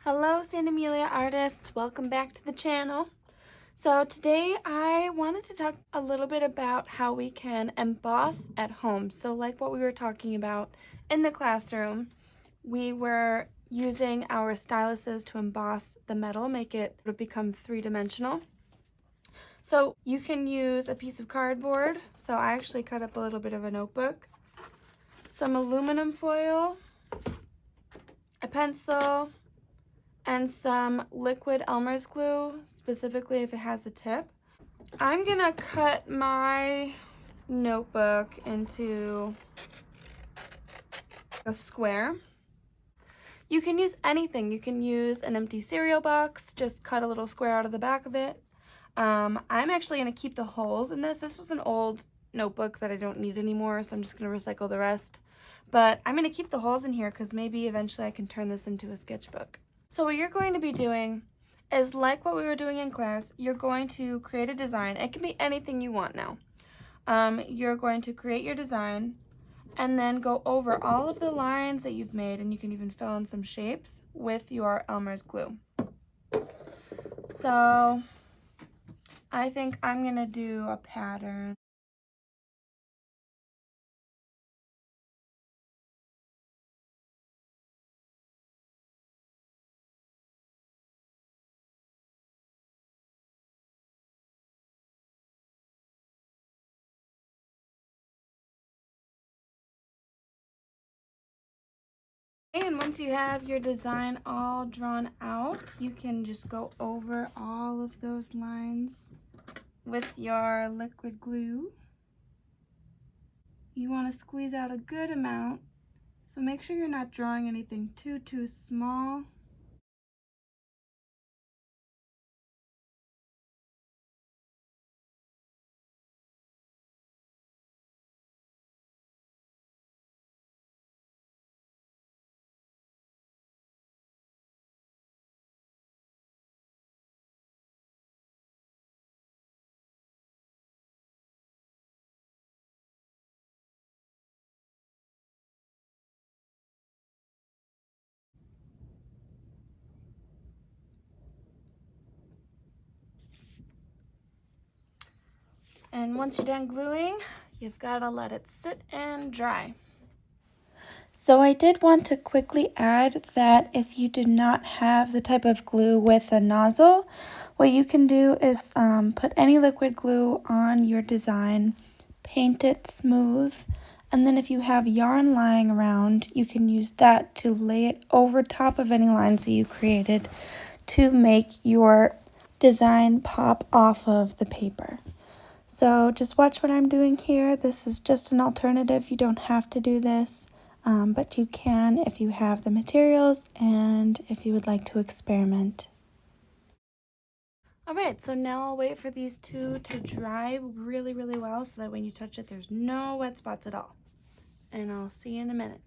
Hello St. Amelia artists, welcome back to the channel. So today I wanted to talk a little bit about how we can emboss at home. So like what we were talking about in the classroom, we were using our styluses to emboss the metal, make it become three-dimensional. So you can use a piece of cardboard. So I actually cut up a little bit of a notebook, some aluminum foil, a pencil, and some liquid elmers glue, specifically if it has a tip. I'm gonna cut my notebook into a square. You can use anything. You can use an empty cereal box, just cut a little square out of the back of it. I'm actually gonna keep the holes in this. This was an old notebook that I don't need anymore, so I'm just gonna recycle the rest. But I'm gonna keep the holes in here because maybe eventually I can turn this into a sketchbook. So what you're going to be doing is like what we were doing in class. You're going to create a design. It can be anything you want now. You're going to create your design and then go over all of the lines that you've made, and you can even fill in some shapes with your Elmer's glue. So I think I'm gonna do a pattern. And once you have your design all drawn out, you can just go over all of those lines with your liquid glue. You want to squeeze out a good amount, so make sure you're not drawing anything too small. And once you're done gluing, you've got to let it sit and dry. So I did want to quickly add that if you do not have the type of glue with a nozzle, what you can do is put any liquid glue on your design, paint it smooth, and then if you have yarn lying around, you can use that to lay it over top of any lines that you created to make your design pop off of the paper. So just watch what I'm doing here. This is just an alternative. You don't have to do this, but you can if you have the materials and if you would like to experiment. All right, so now I'll wait for these two to dry really well so that when you touch it, there's no wet spots at all. And I'll see you in a minute.